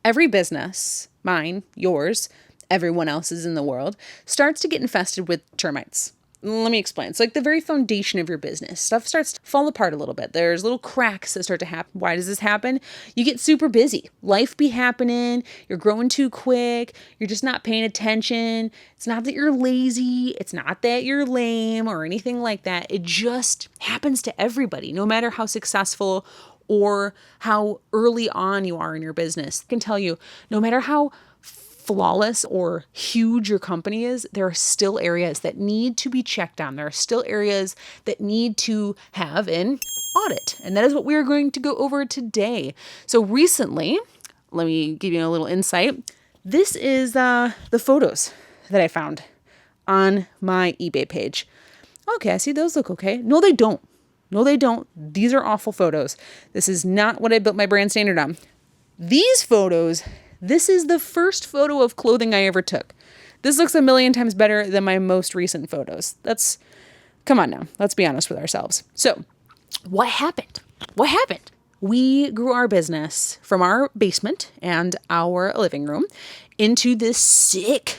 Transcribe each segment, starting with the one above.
Every business, mine, yours, everyone else's in the world, starts to get infested with termites. Let me explain. It's like the very foundation of your business. Stuff starts to fall apart a little bit. There's little cracks that start to happen. Why does this happen? You get super busy. Life be happening. You're growing too quick. You're just not paying attention. It's not that you're lazy. It's not that you're lame or anything like that. It just happens to everybody, no matter how successful or how early on you are in your business. I can tell you, no matter how flawless or huge your company is, there are still areas that need to be checked on. There are still areas that need to have an audit. And that is what we are going to go over today. So recently, let me give you a little insight. This is the photos that I found on my eBay page. Okay, I see those look okay. No, they don't. No, they don't. These are awful photos. This is not what I built my brand standard on. These photos, this is the first photo of clothing I ever took. This looks a million times better than my most recent photos. Come on now, let's be honest with ourselves. So, what happened? We grew our business from our basement and our living room into this sick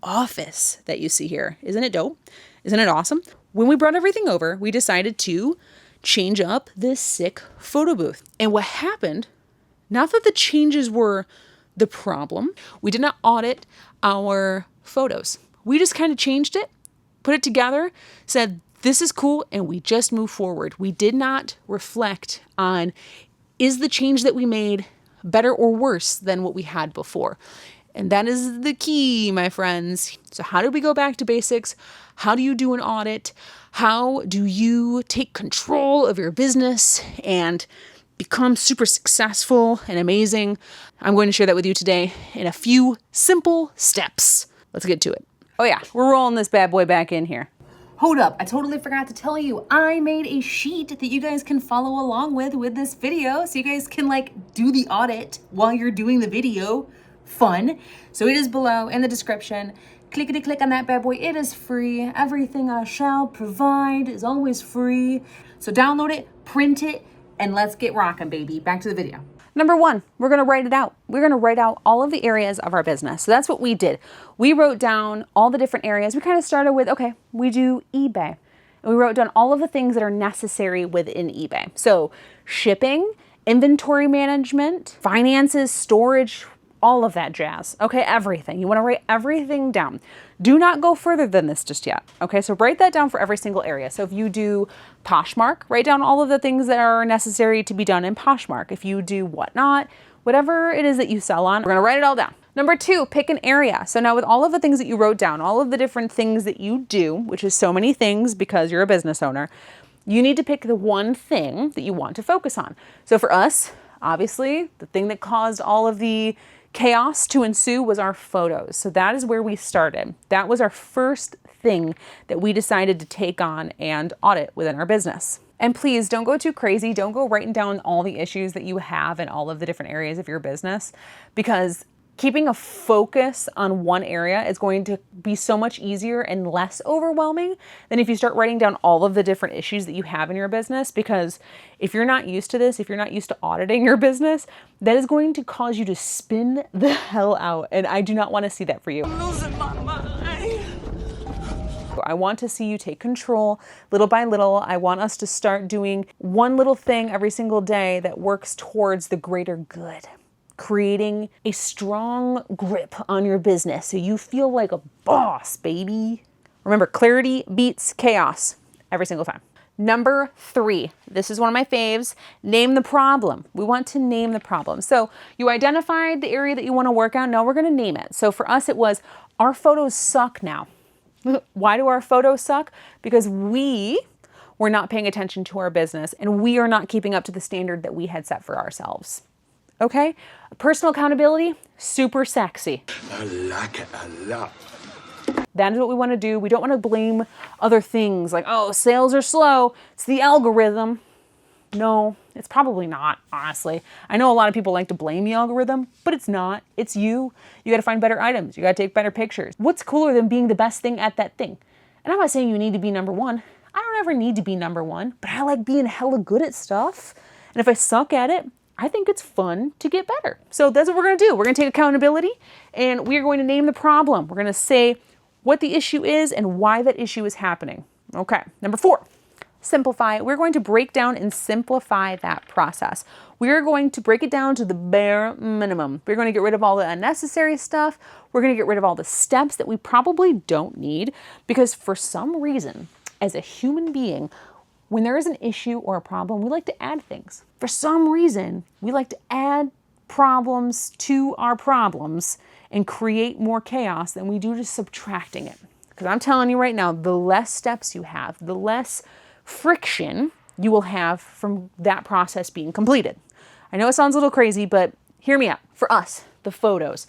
office that you see here. Isn't it dope? Isn't it awesome? When we brought everything over, we decided to change up this sick photo booth. And what happened, not that the changes were the problem, we did not audit our photos. We just kind of changed it, put it together, said, this is cool, and we just moved forward. We did not reflect on, is the change that we made better or worse than what we had before? And that is the key, my friends. So how do we go back to basics? How do you do an audit? How do you take control of your business and become super successful and amazing? I'm going to share that with you today in a few simple steps. Let's get to it. Oh yeah, we're rolling this bad boy back in here. Hold up, I totally forgot to tell you, I made a sheet that you guys can follow along with this video, so you guys can do the audit while you're doing the video. Fun. So it is below in the description. Clickety click on that bad boy. It is free. Everything I shall provide is always free. So download it, print it, and let's get rocking, baby. Back to the video. Number one, we're going to write it out. We're going to write out all of the areas of our business. So that's what we did. We wrote down all the different areas. We kind of started with, okay, we do eBay. And we wrote down all of the things that are necessary within eBay. So shipping, inventory management, finances, storage, all of that jazz. Okay, everything. You want to write everything down. Do not go further than this just yet. Okay, so write that down for every single area. So if you do Poshmark, write down all of the things that are necessary to be done in Poshmark. If you do whatnot, whatever it is that you sell on, we're gonna write it all down. Number two, pick an area. So now with all of the things that you wrote down, all of the different things that you do, which is so many things because you're a business owner, you need to pick the one thing that you want to focus on. So for us, obviously, the thing that caused all of the chaos to ensue was our photos. So that is where we started. That was our first thing that we decided to take on and audit within our business. And please don't go too crazy. Don't go writing down all the issues that you have in all of the different areas of your business, because keeping a focus on one area is going to be so much easier and less overwhelming than if you start writing down all of the different issues that you have in your business. Because if you're not used to this, if you're not used to auditing your business, that is going to cause you to spin the hell out. And I do not want to see that for you. I'm losing my mind. I want to see you take control little by little. I want us to start doing one little thing every single day that works towards the greater good. Creating a strong grip on your business so you feel like a boss, baby. Remember, clarity beats chaos every single time. Number three, this is one of my faves, name the problem. We want to name the problem. So you identified the area that you want to work on. Now we're going to name it. So for us, it was, our photos suck now. Why do our photos suck? Because we're not paying attention to our business and we are not keeping up to the standard that we had set for ourselves. Okay? Personal accountability, super sexy. I like it a lot. That is what we want to do. We don't want to blame other things like, oh, sales are slow. It's the algorithm. No, it's probably not, honestly. I know a lot of people like to blame the algorithm, but it's not. It's you. You got to find better items. You got to take better pictures. What's cooler than being the best thing at that thing? And I'm not saying you need to be number one. I don't ever need to be number one, but I like being hella good at stuff. And if I suck at it, I think it's fun to get better. So that's what we're going to do. We're going to take accountability and we're going to name the problem. We're going to say what the issue is and why that issue is happening. Okay. Number 4, simplify. We're going to break down and simplify that process. We're going to break it down to the bare minimum. We're going to get rid of all the unnecessary stuff. We're going to get rid of all the steps that we probably don't need, because for some reason, as a human being, when there is an issue or a problem, we like to add things. For some reason, we like to add problems to our problems and create more chaos than we do just subtracting it. Because I'm telling you right now, the less steps you have, the less friction you will have from that process being completed. I know it sounds a little crazy, but hear me out. For us, the photos,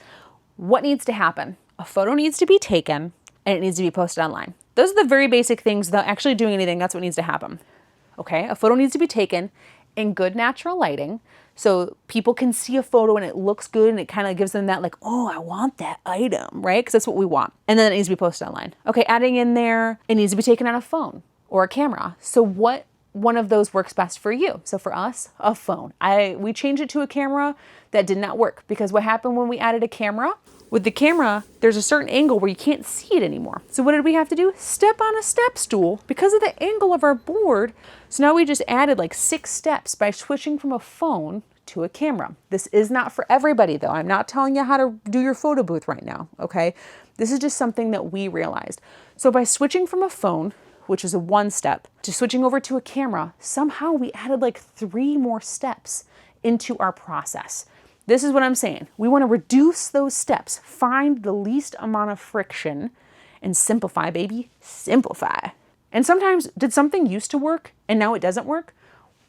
what needs to happen? A photo needs to be taken and it needs to be posted online. Those are the very basic things. Without actually doing anything, that's what needs to happen. Okay, a photo needs to be taken in good natural lighting so people can see a photo and it looks good and it kind of gives them that like, oh, I want that item, right? Because that's what we want. And then it needs to be posted online. Okay, adding in there, it needs to be taken on a phone or a camera. So what one of those works best for you? So for us, a phone. We changed it to a camera. That did not work because what happened when we added a camera? With the camera, there's a certain angle where you can't see it anymore. So what did we have to do? Step on a step stool because of the angle of our board. So now we just added like 6 steps by switching from a phone to a camera. This is not for everybody though. I'm not telling you how to do your photo booth right now, okay? This is just something that we realized. So by switching from a phone, which is a 1 step, to switching over to a camera, somehow we added like 3 more steps into our process. This is what I'm saying. We want to reduce those steps, find the least amount of friction, and simplify, baby, simplify. And sometimes, did something used to work and now it doesn't work?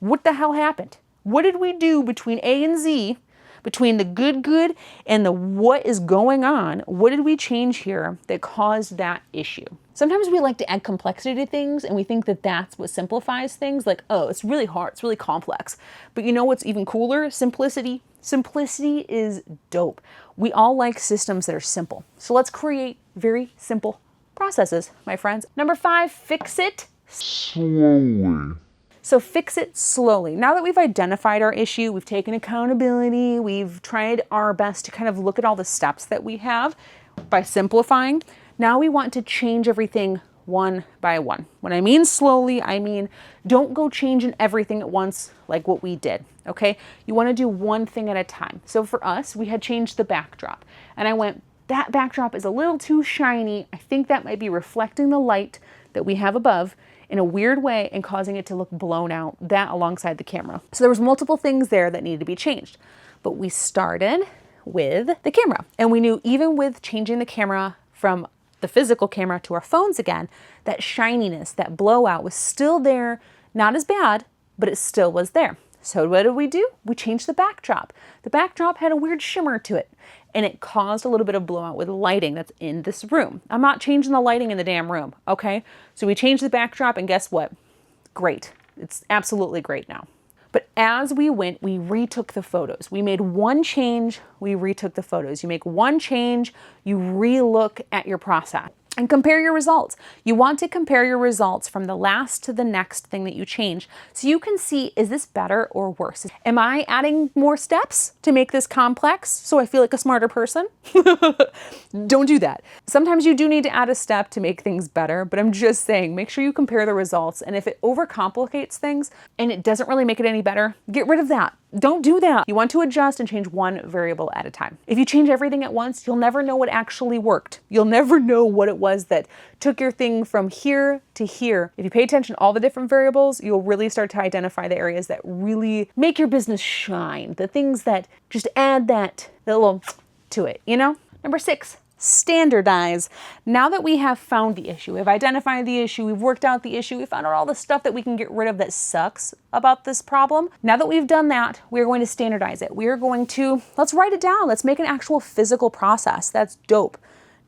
What the hell happened? What did we do between A and Z, between the good and the what is going on? What did we change here that caused that issue? Sometimes we like to add complexity to things and we think that that's what simplifies things. Like, oh, it's really hard, it's really complex. But you know what's even cooler? Simplicity. Simplicity is dope. We all like systems that are simple. So let's create very simple processes, my friends. Number 5, fix it slowly. So fix it slowly. Now that we've identified our issue, we've taken accountability, we've tried our best to kind of look at all the steps that we have by simplifying. Now we want to change everything one by one. When I mean slowly, I mean don't go changing everything at once like what we did, okay? You want to do one thing at a time. So for us, we had changed the backdrop. And I went, that backdrop is a little too shiny. I think that might be reflecting the light that we have above in a weird way and causing it to look blown out, that alongside the camera. So there was multiple things there that needed to be changed. But we started with the camera. And we knew even with changing the camera from the physical camera to our phones again, that shininess, that blowout was still there, not as bad, but it still was there. So what did we do? We changed the backdrop. The backdrop had a weird shimmer to it, and it caused a little bit of blowout with lighting that's in this room. I'm not changing the lighting in the damn room, okay? So we changed the backdrop, and guess what? Great. It's absolutely great now. But as we went, we retook the photos. We made one change, we retook the photos. You make one change, you relook at your process and compare your results. You want to compare your results from the last to the next thing that you change so you can see, is this better or worse? Am I adding more steps to make this complex so I feel like a smarter person? Don't do that. Sometimes you do need to add a step to make things better, but I'm just saying, make sure you compare the results. And if it overcomplicates things and it doesn't really make it any better, get rid of that. Don't do that. You want to adjust and change one variable at a time. If you change everything at once, you'll never know what actually worked. You'll never know what it was that took your thing from here to here. If you pay attention to all the different variables, you'll really start to identify the areas that really make your business shine, the things that just add that little to it, you know? Number 6, standardize. Now that we have found the issue, we've identified the issue, we've worked out the issue, we found out all the stuff that we can get rid of that sucks about this problem. Now that we've done that, we're going to standardize it. We're going to, let's write it down. Let's make an actual physical process. That's dope.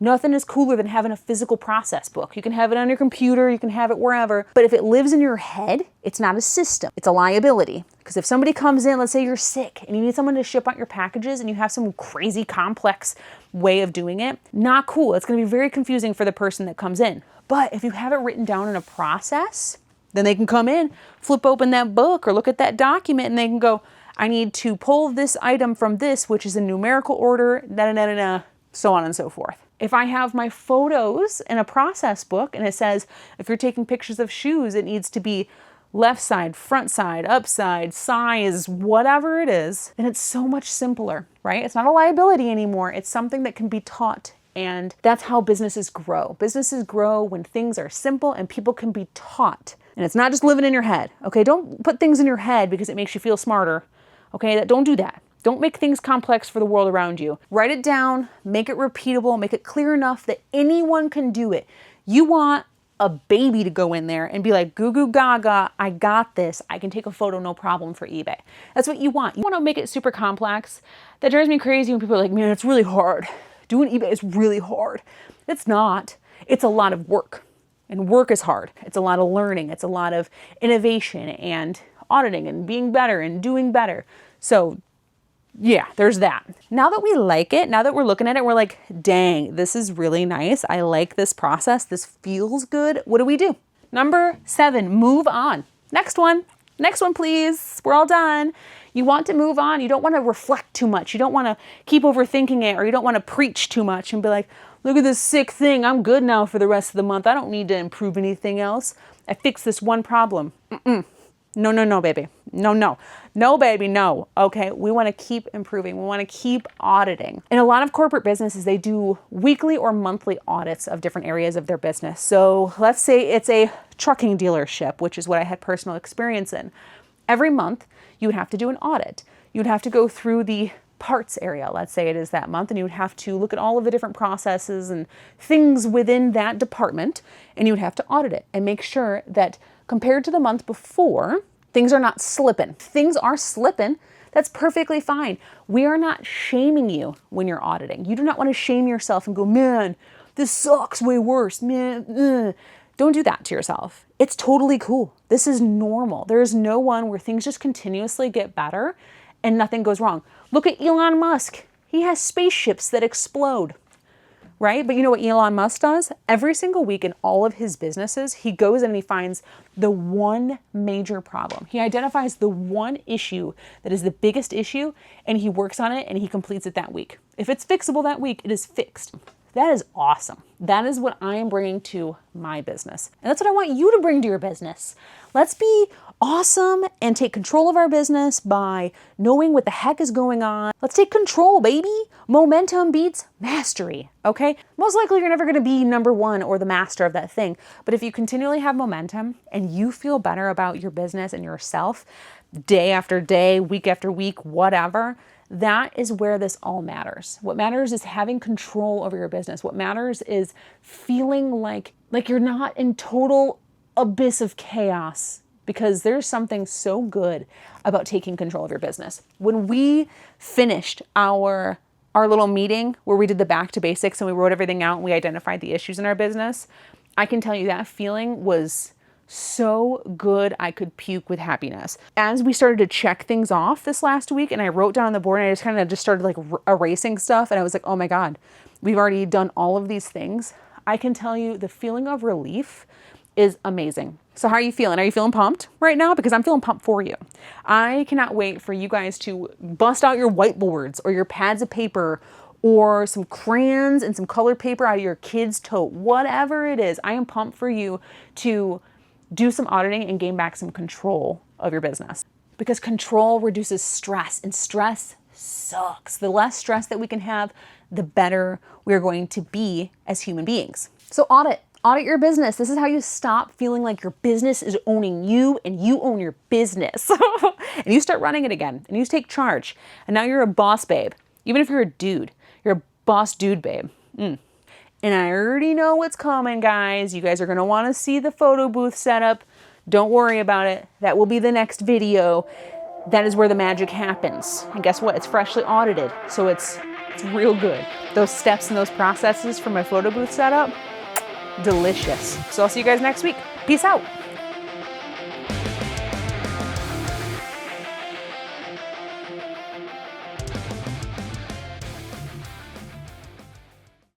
Nothing is cooler than having a physical process book. You can have it on your computer, you can have it wherever, but if it lives in your head, it's not a system, it's a liability. Because if somebody comes in, let's say you're sick and you need someone to ship out your packages and you have some crazy complex way of doing it, not cool. It's gonna be very confusing for the person that comes in. But if you have it written down in a process, then they can come in, flip open that book or look at that document and they can go, I need to pull this item from this, which is in numerical order, so on and so forth. If I have my photos in a process book and it says, if you're taking pictures of shoes, it needs to be left side, front side, upside, size, whatever it is, then it's so much simpler, right? It's not a liability anymore. It's something that can be taught. And that's how businesses grow. Businesses grow when things are simple and people can be taught. And it's not just living in your head, okay? Don't put things in your head because it makes you feel smarter, okay? Don't do that. Don't make things complex for the world around you. Write it down, make it repeatable, make it clear enough that anyone can do it. You want a baby to go in there and be like, goo goo gaga, I got this. I can take a photo, no problem, for eBay. That's what you want. You want to make it super complex. That drives me crazy when people are like, man, it's really hard. Doing eBay is really hard. It's not. It's a lot of work. And work is hard. It's a lot of learning. It's a lot of innovation and auditing and being better and doing better. So yeah, there's that. Now that we like it, now that we're looking at it, we're like, dang, this is really nice. I like this process. This feels good. What do we do? Number 7, move on. Next one. Next one, please. We're all done. You want to move on. You don't want to reflect too much. You don't want to keep overthinking it, or you don't want to preach too much and be like, look at this sick thing. I'm good now for the rest of the month. I don't need to improve anything else. I fixed this one problem. No, baby. No, baby, no. Okay, we want to keep improving. We want to keep auditing. In a lot of corporate businesses, they do weekly or monthly audits of different areas of their business. So let's say it's a trucking dealership, which is what I had personal experience in. Every month, you would have to do an audit. You'd have to go through the parts area, let's say it is that month, and you would have to look at all of the different processes and things within that department, and you would have to audit it and make sure that compared to the month before, things are not slipping. If things are slipping, that's perfectly fine. We are not shaming you when you're auditing. You do not want to shame yourself and go, man, this sucks way worse, man. Don't do that to yourself. It's totally cool. This is normal. There is no one where things just continuously get better and nothing goes wrong. Look at Elon Musk. He has spaceships that explode, right? But you know what Elon Musk does? Every single week in all of his businesses, he goes and he finds the one major problem. He identifies the one issue that is the biggest issue, and he works on it and he completes it that week. If it's fixable that week, it is fixed. That is awesome. That is what I am bringing to my business. And that's what I want you to bring to your business. Let's be awesome and take control of our business by knowing what the heck is going on. Let's take control, baby. Momentum beats mastery, okay? Most likely you're never gonna be number one or the master of that thing. But if you continually have momentum and you feel better about your business and yourself day after day, week after week, whatever, that is where this all matters. What matters is having control over your business. What matters is feeling like you're not in total abyss of chaos, because there's something so good about taking control of your business. When we finished our little meeting where we did the back to basics and we wrote everything out and we identified the issues in our business, I can tell you that feeling was so good I could puke with happiness. As we started to check things off this last week and I wrote down on the board and I just kind of started like erasing stuff, and I was like, oh my God, we've already done all of these things. I can tell you the feeling of relief is amazing. So how are you feeling? Are you feeling pumped right now? Because I'm feeling pumped for you. I cannot wait for you guys to bust out your whiteboards or your pads of paper or some crayons and some colored paper out of your kids' tote, whatever it is. I am pumped for you to do some auditing and gain back some control of your business, because control reduces stress, and stress sucks. The less stress that we can have, the better we're going to be as human beings. So audit your business. This is how you stop feeling like your business is owning you and you own your business. And you start running it again and you take charge. And now you're a boss babe. Even if you're a dude, you're a boss dude babe. And I already know what's coming, guys. You guys are going to want to see the photo booth setup. Don't worry about it. That will be the next video. That is where the magic happens. And guess what? It's freshly audited. So it's real good. Those steps and those processes for my photo booth setup, delicious. So I'll see you guys next week. Peace out.